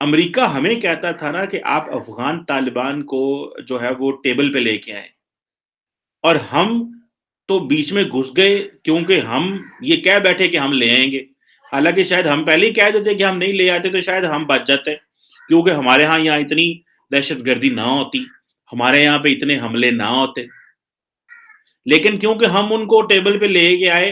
امریکہ ہمیں کہتا تھا نا کہ آپ افغان طالبان کو جو ہے وہ ٹیبل پہ لے کے آئیں، اور ہم تو بیچ میں گھس گئے کیونکہ ہم یہ کہہ بیٹھے کہ ہم لے آئیں گے۔ حالانکہ شاید ہم پہلے ہی کہہ دیتے کہ ہم نہیں لے آتے تو شاید ہم بچ جاتے، کیونکہ ہمارے ہاں یہاں اتنی دہشت گردی نہ ہوتی، ہمارے یہاں پہ اتنے حملے نہ ہوتے۔ لیکن کیونکہ ہم ان کو ٹیبل پہ لے کے آئے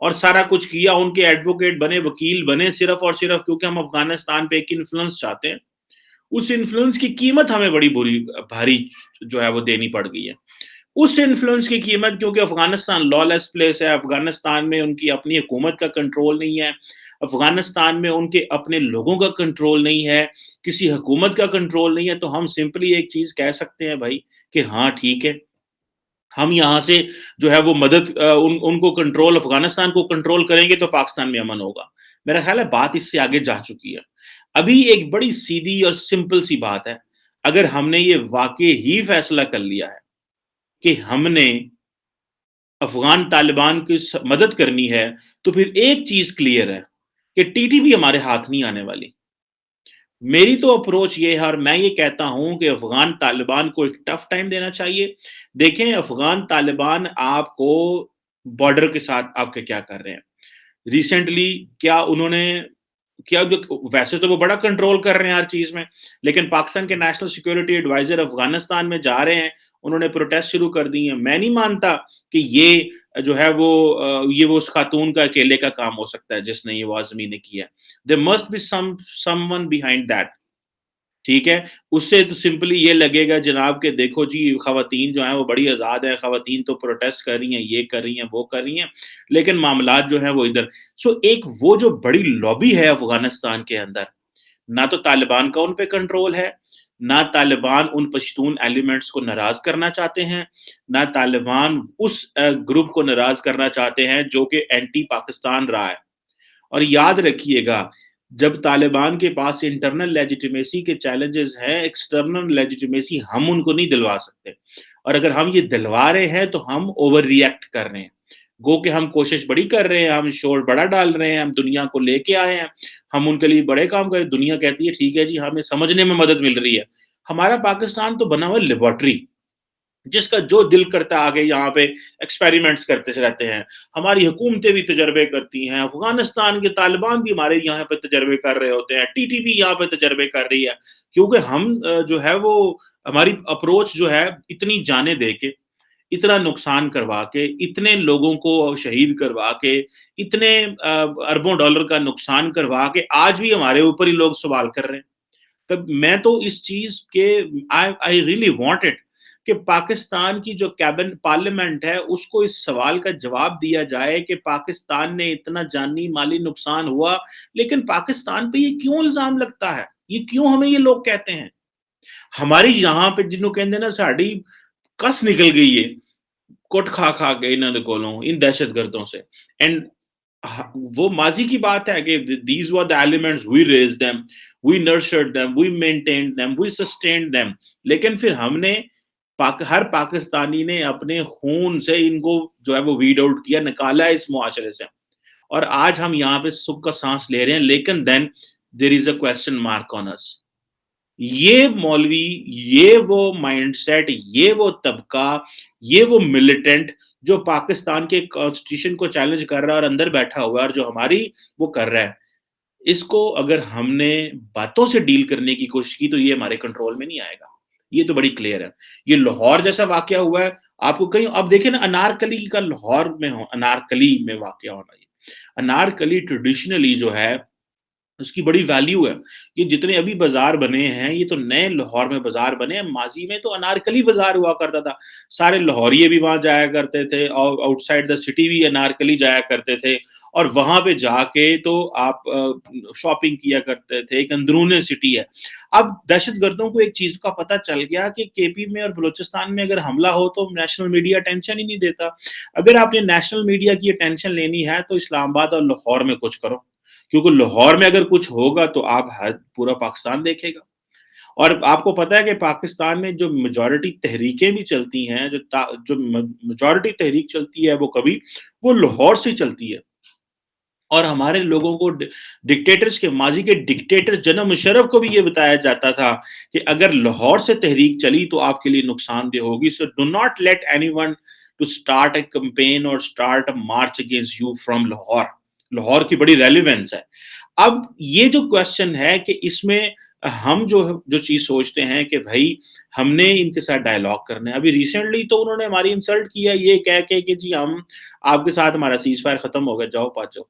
اور سارا کچھ کیا، ان کے ایڈوکیٹ بنے، وکیل بنے، صرف اور صرف کیونکہ ہم افغانستان پہ ایک انفلوئنس چاہتے ہیں، اس انفلوئنس کی قیمت ہمیں بڑی بری بھاری جو ہے وہ دینی پڑ گئی ہے۔ اس انفلوئنس کی قیمت، کیونکہ افغانستان لا لیس پلیس ہے، افغانستان میں ان کی اپنی حکومت کا کنٹرول نہیں ہے، افغانستان میں ان کے اپنے لوگوں کا کنٹرول نہیں ہے، کسی حکومت کا کنٹرول نہیں ہے، تو ہم سمپلی ایک چیز کہہ سکتے ہیں بھائی کہ ہاں ٹھیک ہے، ہم یہاں سے جو ہے وہ مدد ان کو کنٹرول، افغانستان کو کنٹرول کریں گے تو پاکستان میں امن ہوگا۔ میرا خیال ہے بات اس سے آگے جا چکی ہے۔ ابھی ایک بڑی سیدھی اور سمپل سی بات ہے، اگر ہم نے یہ واقع ہی فیصلہ کر لیا ہے کہ ہم نے افغان طالبان کی مدد کرنی ہے، تو پھر ایک چیز کلیئر ہے کہ ٹی ٹی بھی ہمارے ہاتھ نہیں آنے والی۔ میری تو اپروچ یہ ہے اور میں یہ کہتا ہوں کہ افغان طالبان کو ایک ٹف ٹائم دینا چاہیے۔ دیکھیں افغان طالبان آپ کو بارڈر کے ساتھ آپ کے کیا کر رہے ہیں ریسنٹلی، کیا انہوں نے کیا ویسے تو وہ بڑا کنٹرول کر رہے ہیں ہر چیز میں، لیکن پاکستان کے نیشنل سیکورٹی ایڈوائزر افغانستان میں جا رہے ہیں، انہوں نے پروٹیسٹ شروع کر دی ہیں۔ میں نہیں مانتا کہ یہ جو ہے وہ یہ وہ اس خاتون کا اکیلے کا کام ہو سکتا ہے جس نے یہ وہ آزمی نے کیا ہے۔ there must be someone behind that، ٹھیک ہے؟ اس سے تو سمپلی یہ لگے گا جناب کہ دیکھو جی خواتین جو ہیں وہ بڑی آزاد ہیں، خواتین تو پروٹیسٹ کر رہی ہیں، یہ کر رہی ہیں، وہ کر رہی ہیں، لیکن معاملات جو ہیں وہ ادھر۔ ایک وہ جو بڑی لابی ہے افغانستان کے اندر، نہ تو طالبان کا ان پہ کنٹرول ہے، نہ طالبان ان پشتون ایلیمنٹس کو ناراض کرنا چاہتے ہیں، نہ طالبان اس گروپ کو ناراض کرنا چاہتے ہیں جو کہ اینٹی پاکستان رہا ہے۔ اور یاد رکھیے گا، جب طالبان کے پاس انٹرنل لیجیٹیمیسی کے چیلنجز ہیں، ایکسٹرنل لیجیٹیمیسی ہم ان کو نہیں دلوا سکتے، اور اگر ہم یہ دلوا رہے ہیں تو ہم اوور ری ایکٹ کر رہے ہیں۔ گو کہ ہم کوشش بڑی کر رہے ہیں، ہم شور بڑا ڈال رہے ہیں، ہم دنیا کو لے کے آئے ہیں، ہم ان کے لیے بڑے کام کریں، دنیا کہتی ہے ٹھیک ہے جی ہمیں سمجھنے میں مدد مل رہی ہے۔ ہمارا پاکستان تو بنا ہوا لیبارٹری، جس کا جو دل کرتا آگے یہاں پہ ایکسپیریمنٹس کرتے رہتے ہیں۔ ہماری حکومتیں بھی تجربے کرتی ہیں، افغانستان کے طالبان بھی ہمارے یہاں پہ تجربے کر رہے ہوتے ہیں، ٹی ٹی بھی یہاں پہ تجربے کر رہی ہے، کیونکہ ہم جو ہے وہ ہماری اپروچ جو ہے اتنی جانیں دے کے، اتنا نقصان کروا کے، اتنے لوگوں کو شہید کروا کے، اتنے اربوں ڈالر کا نقصان کروا کے آج بھی ہمارے اوپر ہی لوگ سوال کر رہے ہیں۔ تب میں تو اس چیز کے I really want it کہ پاکستان کی جو کیبن پارلیمنٹ ہے اس کو اس سوال کا جواب دیا جائے کہ پاکستان نے اتنا جانی مالی نقصان ہوا، لیکن پاکستان پہ یہ کیوں الزام لگتا ہے؟ یہ کیوں ہمیں یہ لوگ کہتے ہیں؟ ہماری یہاں پہ جنہوں کہتے ہیں نا ساڑی کس نکل گئی ہے کوٹ کھا کھا کے انہوں نے کولوں ان دہشت گردوں سے، اینڈ وہ ماضی کی بات ہے کہ these were the elements we raised them, we nurtured them, we maintained them, we sustained them، لیکن پھر ہم نے ہر پاکستانی نے اپنے خون سے ان کو جو ہے وہ ویڈ آؤٹ کیا، نکالا ہے اس معاشرے سے، اور آج ہم یہاں پہ سکھ کا سانس لے رہے ہیں، لیکن then there is a question mark on us۔ یہ مولوی، یہ وہ مائنڈ سیٹ، یہ وہ طبقہ، یہ وہ ملیٹنٹ جو پاکستان کے کانسٹیٹیوشن کو چیلنج کر رہا ہے اور اندر بیٹھا ہوا ہے، اور جو ہماری وہ کر رہا ہے، اس کو اگر ہم نے باتوں سے ڈیل کرنے کی کوشش کی تو یہ ہمارے کنٹرول میں نہیں آئے گا۔ یہ تو بڑی کلیئر ہے۔ یہ لاہور جیسا واقعہ ہوا ہے، آپ کو کہیں اب دیکھیں نا، انارکلی کا لاہور میں انارکلی میں واقعہ ہونا، یہ انارکلی ٹریڈیشنلی جو ہے اس کی بڑی ویلیو ہے۔ یہ جتنے ابھی بازار بنے ہیں یہ تو نئے لاہور میں بازار بنے ہیں، ماضی میں تو انارکلی بازار ہوا کرتا تھا، سارے لاہوریے بھی وہاں جایا کرتے تھے اور آؤٹ سائڈ دا سٹی بھی انارکلی جایا کرتے تھے، اور وہاں پہ جا کے تو آپ شاپنگ کیا کرتے تھے، ایک اندرون سٹی ہے۔ اب دہشت گردوں کو ایک چیز کا پتہ چل گیا کہ کے پی میں اور بلوچستان میں اگر حملہ ہو تو نیشنل میڈیا اٹینشن ہی نہیں دیتا۔ اگر آپ نے نیشنل میڈیا کی اٹینشن لینی ہے تو اسلام آباد اور لاہور میں کچھ کرو، کیونکہ لاہور میں اگر کچھ ہوگا تو آپ پورا پاکستان دیکھے گا۔ اور آپ کو پتا ہے کہ پاکستان میں جو میجورٹی تحریکیں بھی چلتی ہیں، جو میجورٹی تحریک چلتی ہے وہ کبھی وہ لاہور سے چلتی ہے۔ اور ہمارے لوگوں کو ڈکٹیٹرز کے ماضی کے ڈکٹیٹر جنرل مشرف کو بھی یہ بتایا جاتا تھا کہ اگر لاہور سے تحریک چلی تو آپ کے لیے نقصان دہ ہوگی. So do not let any one to start a campaign اور start a march against you from Lahore. Lahore کی بڑی ریلیونس ہے. اب یہ جو کوشچن ہے کہ اس میں ہم جو چیز سوچتے ہیں کہ بھائی ہم نے ان کے ساتھ ڈائلاگ کرنا ہے. ابھی ریسنٹلی تو انہوں نے ہماری انسلٹ کیا یہ کہہ کے کہ جی ہم آپ کے ساتھ ہمارا سیز فائر ختم ہو گیا, جاؤ پاس جاؤ.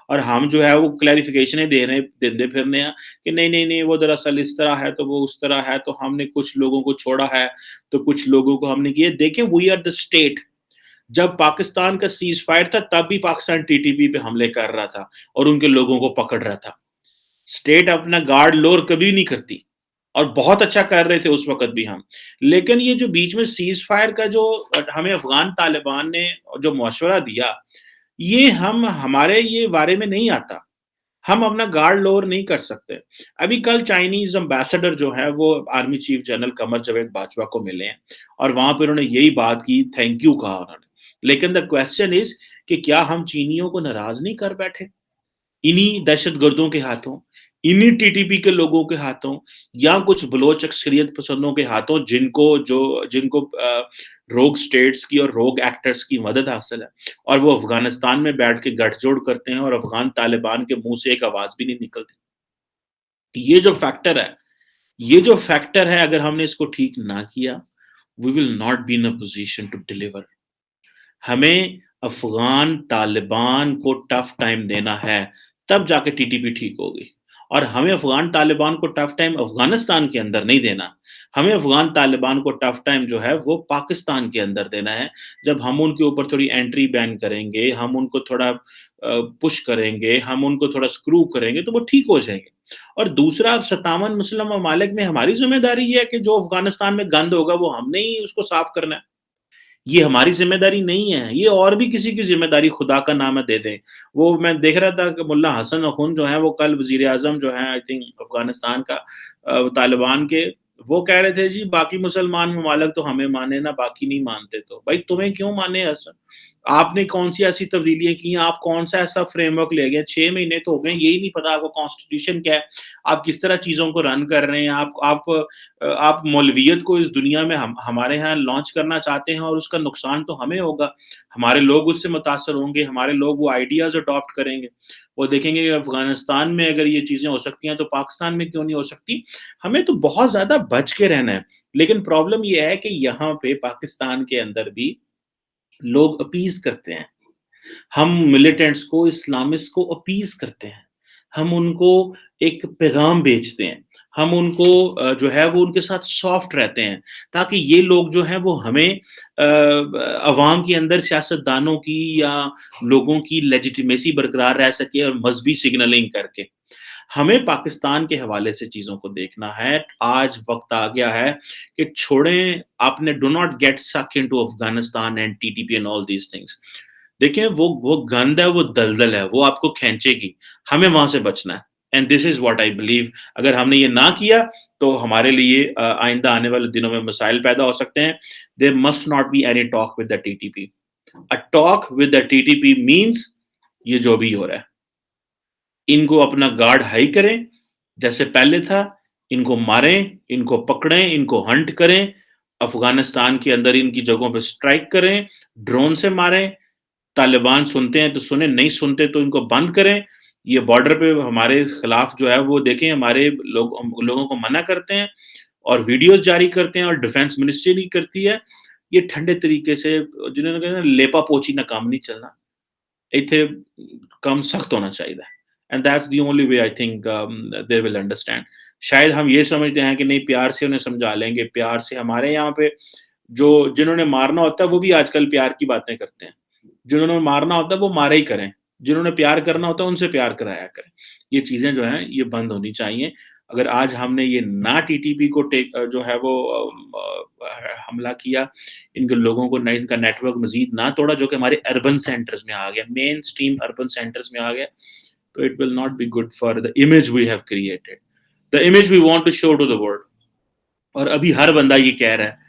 اور ہم جو ہے وہ کلیریفیکیشنیں دے رہے دیندے پھرنے ہیں کہ نہیں نہیں نہیں وہ دراصل اس طرح ہے تو وہ اس طرح ہے, تو ہم نے کچھ لوگوں کو چھوڑا ہے تو کچھ لوگوں کو ہم نے کیا. دیکھیں وی آر دا اسٹیٹ. جب پاکستان کا سیز فائر تھا تب بھی پاکستان ٹی ٹی پی پہ حملے کر رہا تھا اور ان کے لوگوں کو پکڑ رہا تھا. اسٹیٹ اپنا گارڈ لوور کبھی نہیں کرتی, اور بہت اچھا کر رہے تھے اس وقت بھی ہم. لیکن یہ جو بیچ میں سیز فائر کا جو ہمیں افغان طالبان نے جو مشورہ دیا, یہ ہمارے یہ بارے میں نہیں آتا. ہم اپنا گارڈ لوور نہیں کر سکتے. ابھی کل چائنیز امبیسڈر جو ہے وہ army chief general Qamar Javed Bajwa کو ملے ہیں اور وہاں پہ انہوں نے یہی بات کی, تھینک یو کہا انہوں نے. لیکن دا کوشچن از کہ کیا ہم چینیوں کو ناراض نہیں کر بیٹھے انہی دہشت گردوں کے ہاتھوں, انہی ٹی ٹی پی کے لوگوں کے ہاتھوں, یا کچھ بلوچ اکثریت پسندوں کے ہاتھوں جن کو روگ سٹیٹس کی اور روگ ایکٹرز کی مدد حاصل ہے, اور وہ افغانستان میں بیٹھ کے گٹھ جوڑ کرتے ہیں اور افغان طالبان کے منہ سے ایک آواز بھی نہیں نکلتی. یہ جو فیکٹر ہے اگر ہم نے اس کو ٹھیک نہ کیا, we will not be in a position to deliver. ہمیں افغان طالبان کو ٹف ٹائم دینا ہے, تب جا کے ٹی ٹی پی ٹھیک ہوگی. اور ہمیں افغان طالبان کو ٹف ٹائم افغانستان کے اندر نہیں دینا, ہمیں افغان طالبان کو ٹف ٹائم جو ہے وہ پاکستان کے اندر دینا ہے. جب ہم ان کے اوپر تھوڑی انٹری بین کریں گے, ہم ان کو تھوڑا پش کریں گے, ہم ان کو تھوڑا سکرو کریں گے تو وہ ٹھیک ہو جائیں گے. اور دوسرا 57 مسلم ممالک میں ہماری ذمہ داری ہے کہ جو افغانستان میں گند ہوگا وہ ہم نے ہی اس کو صاف کرنا ہے. یہ ہماری ذمہ داری نہیں ہے, یہ اور بھی کسی کی ذمہ داری خدا کا نام ہے دے دیں. وہ میں دیکھ رہا تھا کہ ملا حسن اخون جو ہیں وہ کل وزیر اعظم جو ہیں آئی تھنک افغانستان کا, طالبان کے, وہ کہہ رہے تھے جی باقی مسلمان ممالک تو ہمیں مانے نا, باقی نہیں مانتے. تو بھائی تمہیں کیوں مانے حسن؟ آپ نے کون سی ایسی تبدیلیاں کی ہیں, آپ کون سا ایسا فریم ورک لے گئے, 6 مہینے تو ہو گئے, یہی نہیں پتا آپ کو کانسٹیٹیوشن کیا ہے, آپ کس طرح چیزوں کو رن کر رہے ہیں. آپ مولویت کو اس دنیا میں ہمارے ہاں لانچ کرنا چاہتے ہیں اور اس کا نقصان تو ہمیں ہوگا. ہمارے لوگ اس سے متاثر ہوں گے, ہمارے لوگ وہ آئیڈیاز اڈاپٹ کریں گے, وہ دیکھیں گے کہ افغانستان میں اگر یہ چیزیں ہو سکتی ہیں تو پاکستان میں کیوں نہیں ہو سکتی. ہمیں تو بہت زیادہ بچ کے رہنا ہے. لیکن پرابلم یہ ہے کہ یہاں پہ پاکستان کے اندر بھی لوگ اپیز کرتے ہیں, ہم ملیٹنٹس کو, اسلامسٹ کو اپیز کرتے ہیں, ہم ان کو ایک پیغام بیچتے ہیں, ہم ان کو جو ہے وہ ان کے ساتھ سافٹ رہتے ہیں تاکہ یہ لوگ جو ہیں وہ ہمیں عوام کے اندر سیاست دانوں کی یا لوگوں کی لیجیٹیمیسی برقرار رہ سکے, اور مذہبی سگنلنگ کر کے. ہمیں پاکستان کے حوالے سے چیزوں کو دیکھنا ہے. آج وقت آ گیا ہے کہ چھوڑیں, آپ نے ڈو ناٹ گیٹ سک into Afghanistan and T T P and all these things. دیکھیں وہ گند ہے, وہ دلدل ہے, وہ آپ کو کھینچے گی, ہمیں وہاں سے بچنا ہے. And this is what I believe. اگر ہم نے یہ نہ کیا تو ہمارے لیے آئندہ آنے والے دنوں میں مسائل پیدا ہو سکتے ہیں. There must not be any talk with the T T P. A talk with the T T P means یہ جو بھی ہو رہا ہے, ان کو اپنا گارڈ ہائی کریں جیسے پہلے تھا, ان کو ماریں, ان کو پکڑیں, ان کو ہنٹ کریں, افغانستان کے اندر ان کی جگہوں پہ سٹرائک کریں, ڈرون سے ماریں. طالبان سنتے ہیں تو سنیں, نہیں سنتے تو ان کو بند کریں. یہ بارڈر پہ ہمارے خلاف جو ہے وہ دیکھیں, ہمارے لوگوں کو منع کرتے ہیں اور ویڈیوز جاری کرتے ہیں, اور ڈیفenس منسٹری کرتی ہے. یہ ٹھنڈے طریقے سے, جنہوں نے کہا لیپا پوچی نہ کام نہیں چلنا, ایتھے کام سخت ہونا چاہیے. And that's the only way I think they will understand. شاید ہم یہ سمجھتے ہیں کہ نہیں پیار سے انہیں سمجھا لیں گے, پیار سے. ہمارے یہاں پہ جنہوں نے مارنا ہوتا ہے وہ بھی آج کل پیار کی باتیں کرتے ہیں. جنہوں نے مارنا ہوتا ہے وہ مارے ہی کریں, جنہوں نے پیار کرنا ہوتا ہے ان سے پیار کرایا کریں. یہ چیزیں جو ہیں یہ بند ہونی چاہیے. اگر آج ہم نے یہ نہ ٹی ٹی پی کو جو ہے وہ حملہ کیا, ان کے لوگوں کو ان کا نیٹ ورک مزید نہ توڑا, جو کہ ہمارے اربن سینٹرز میں آ گیا, مین اسٹریم اربن سینٹرز میں آ گیا, تو it will not be good for the image we have created, the image we want to show to the world. اور ابھی ہر بندہ یہ کہہ رہا ہے